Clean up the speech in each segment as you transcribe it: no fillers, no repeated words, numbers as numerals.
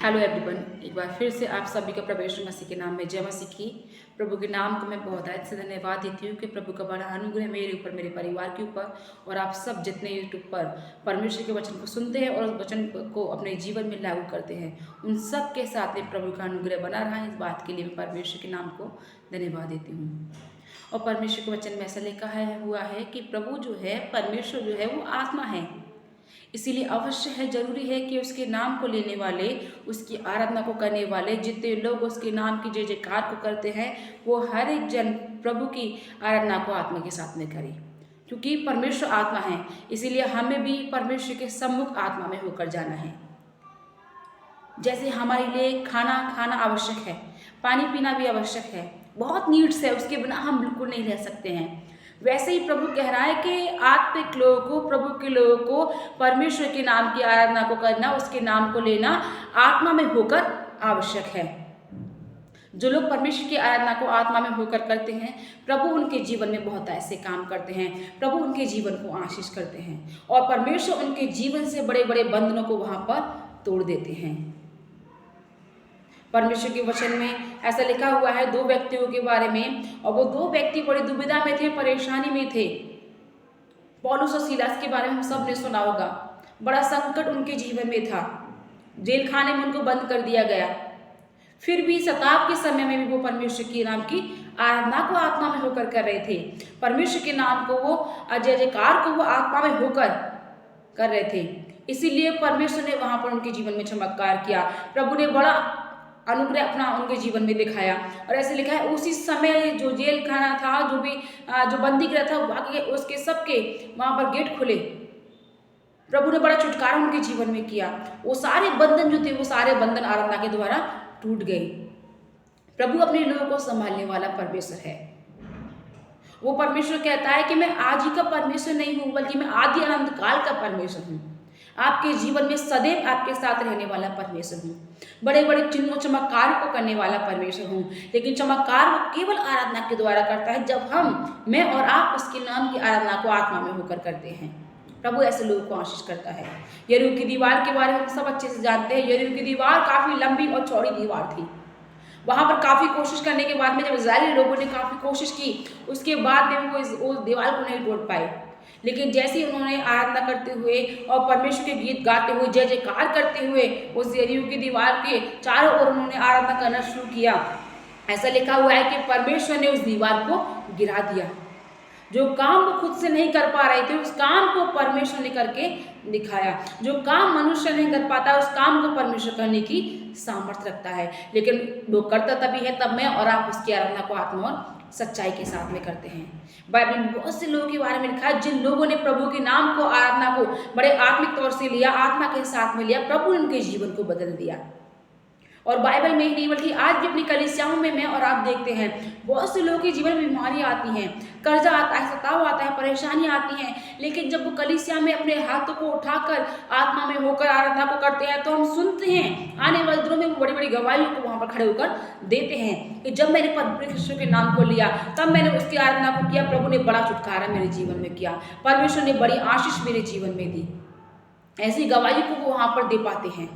Hello everyone, एक बार फिर से आप सभी का प्रभु यीशु मसीह के नाम में जय मसीह की। प्रभु के नाम को मैं बहुत से धन्यवाद देती हूँ कि प्रभु का बड़ा अनुग्रह मेरे ऊपर, मेरे परिवार के ऊपर और आप सब जितने यूट्यूब पर परमेश्वर के वचन को सुनते हैं और उस वचन को अपने जीवन में लागू करते हैं, उन सब के साथ में प्रभु का अनुग्रह बना रहा है। इस बात के लिए मैं परमेश्वर के नाम को धन्यवाद देती हूँ। और परमेश्वर के वचन में ऐसा लिखा हुआ है कि प्रभु जो है, परमेश्वर जो है वो आत्मा है। इसीलिए अवश्य है, जरूरी है कि उसके नाम को लेने वाले, उसकी आराधना को करने वाले जितने लोग उसके नाम की जय जयकार को करते हैं, वो हर एक जन प्रभु की आराधना को आत्मा के साथ में करे, क्योंकि परमेश्वर आत्मा है। इसीलिए हमें भी परमेश्वर के सम्मुख आत्मा में होकर जाना है। जैसे हमारे लिए खाना खाना आवश्यक है, पानी पीना भी आवश्यक है, बहुत नीड्स है, उसके बिना हम बिल्कुल नहीं रह सकते हैं। वैसे ही प्रभु कह रहा है कि आत्मिक लोगों को, प्रभु के लोगों को परमेश्वर के नाम की आराधना को करना, उसके नाम को लेना आत्मा में होकर आवश्यक है। जो लोग परमेश्वर की आराधना को आत्मा में होकर करते हैं, प्रभु उनके जीवन में बहुत ऐसे काम करते हैं, प्रभु उनके जीवन को आशीष करते हैं और परमेश्वर उनके जीवन से बड़े बड़े बंधनों को वहां पर तोड़ देते हैं। परमेश्वर के वचन में ऐसा लिखा हुआ है 2 व्यक्तियों के बारे में, और वो 2 व्यक्ति बड़ी दुविधा में थे, परेशानी में थे। पौलुस और सीलास के बारे में हम सब ने सुना होगा। बड़ा संकट उनके जीवन में था, जेल खाने में उनको बंद कर दिया गया। फिर भी सताव के समय में भी वो परमेश्वर के नाम की आराधना को आत्मा में होकर कर रहे थे। परमेश्वर के नाम को वो जय जयकार को वो आत्मा में होकर कर रहे थे। इसीलिए परमेश्वर ने वहां पर उनके जीवन में चमत्कार किया। प्रभु ने बड़ा अनुग्रह अपना उनके जीवन में दिखाया। और ऐसे लिखा है, उसी समय जो जेल खाना था, जो बंदी गृह था, बाकी उसके सबके वहां पर गेट खुले। प्रभु ने बड़ा छुटकारा उनके जीवन में किया। वो सारे बंधन जो थे, वो सारे बंधन आराधना के द्वारा टूट गए। प्रभु अपने लोगों को संभालने वाला परमेश्वर है। वो परमेश्वर कहता है कि मैं आज ही का परमेश्वर नहीं हूं, बल्कि मैं आदि अनंत काल का परमेश्वर हूं। आपके जीवन में सदैव आपके साथ रहने वाला परमेश्वर हूँ। बड़े बड़े चिन्हों चमत्कार को करने वाला परमेश्वर हूँ। लेकिन चमत्कार वो केवल आराधना के द्वारा करता है, जब मैं और आप उसके नाम की आराधना को आत्मा में होकर करते हैं। प्रभु ऐसे लोगों को आशीष करता है। यरीहो की दीवार के बारे में हम सब अच्छे से जानते हैं। यरीहो की दीवार काफी लंबी और चौड़ी दीवार थी। वहां पर काफी कोशिश करने के बाद में, जब इस्राएली लोगों ने काफी कोशिश की, उसके बाद में वो दीवार को नहीं तोड़ पाए। लेकिन जैसे ही उन्होंने आराधना करते हुए और परमेश्वर के गीत गाते हुए, जय जयकार करते हुए उस यरीहो की दीवार के चारों ओर उन्होंने आराधना करना शुरू किया, ऐसा लिखा हुआ है कि परमेश्वर ने उस दीवार को गिरा दिया। जो काम वो खुद से नहीं कर पा रहे थे, उस काम को परमेश्वर ने करके दिखाया। जो काम मनुष्य नहीं कर पाता, उस काम को परमेश्वर करने की सामर्थ्य रखता है। लेकिन वो करता तभी है तब मैं और आप उसकी आराधना को आत्मा और सच्चाई के साथ में करते हैं। बाइबल में बहुत से लोगों के बारे में लिखा है, जिन लोगों ने प्रभु के नाम को, आराधना को बड़े आत्मिक तौर से लिया, आत्मा के साथ में लिया, प्रभु ने उनके जीवन को बदल दिया। और बाइबल में ही नहीं, बल्कि आज भी अपनी कलीसियाओं में मैं और आप देखते हैं, बहुत से लोगों के जीवन में बीमारियां आती हैं, कर्जा आता है, सताव आता है, परेशानियां आती हैं। लेकिन जब वो कलीसिया में अपने हाथों को उठाकर आत्मा में होकर आराधना को करते हैं, तो हम सुनते हैं, आने वाले दिनों में वो बड़ी बड़ी गवाहियों को वहां पर खड़े होकर देते हैं कि जब मैंने परमेश्वर के नाम को लिया, तब मैंने उसकी आराधना को किया, प्रभु ने बड़ा छुटकारा मेरे जीवन में किया, परमेश्वर ने बड़ी आशीष मेरे जीवन में दी। ऐसी गवाही को वो वहां पर दे पाते हैं,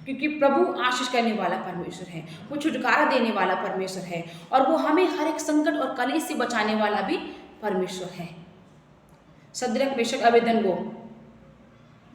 क्योंकि प्रभु आशीष करने वाला परमेश्वर है, वो छुटकारा देने वाला परमेश्वर है, और वो हमें हर एक संकट और कलेश से बचाने वाला भी परमेश्वर है। शद्रक, मेशक, अबेदनगो,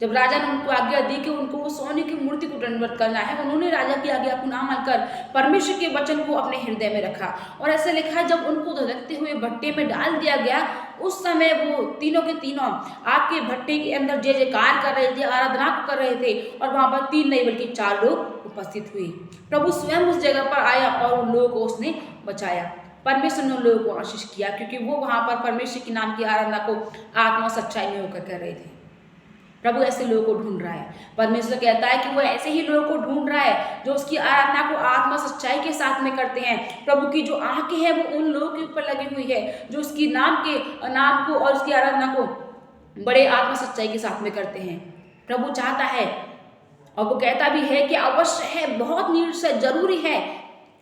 जब राजा ने उनको आज्ञा दी कि उनको वो सोने की मूर्ति को दंडवत करना है, उन्होंने राजा की आज्ञा को ना मानकर परमेश्वर के वचन को अपने हृदय में रखा। और ऐसा लिखा है, जब उनको धधकते हुए भट्टे में डाल दिया गया, उस समय वो तीनों के तीनों आग के भट्टे के अंदर जय जयकार कर रहे थे, आराधना कर रहे थे, और वहां पर 3 नहीं बल्कि 4 लोग उपस्थित हुए। प्रभु स्वयं उस जगह पर आया और उन लोगों को उसने बचाया। परमेश्वर ने उन लोगों को आशीष किया, क्योंकि वो वहां पर परमेश्वर के नाम की आराधना को आत्मा सच्चाई में होकर कर रहे थे। प्रभु ऐसे लोगों को ढूंढ रहा है। परमेश्वर कहता है कि वो ऐसे ही लोगों को ढूंढ रहा है जो उसकी आराधना को आत्मा सच्चाई के साथ में करते हैं। प्रभु की जो आंखें हैं वो उन लोगों के ऊपर लगी हुई है जो उसकी नाम को और उसकी आराधना को बड़े आत्मा सच्चाई के साथ में करते हैं। प्रभु चाहता है और वो कहता भी है कि अवश्य है, बहुत नीड से जरूरी है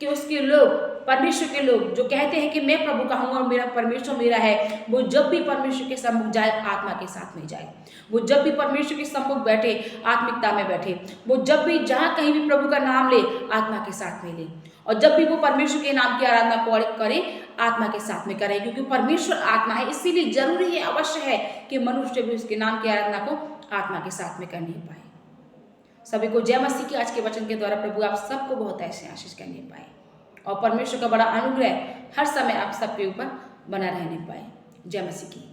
कि उसके लोग परमेश्वर के लोग जो कहते हैं कि मैं प्रभु का हूँ और मेरा परमेश्वर मेरा है, वो जब भी परमेश्वर के सम्मुख जाए आत्मा के साथ में जाए, वो जब भी परमेश्वर के सम्मुख बैठे आत्मिकता में बैठे, वो जब भी जहाँ कहीं भी प्रभु का नाम ले आत्मा के साथ में ले, और जब भी वो परमेश्वर के नाम की आराधना करे आत्मा के साथ में करे, क्योंकि परमेश्वर आत्मा है। इसीलिए जरूरी है, अवश्य है कि मनुष्य भी उसके नाम की आराधना को आत्मा के साथ में करनी पाए। सभी को जय मसीह की। आज के वचन के द्वारा प्रभु आप सबको बहुत ऐसे आशीष करने पाए और परमेश्वर का बड़ा अनुग्रह हर समय आप सबके ऊपर बना रहने पाए। जय मसीह की।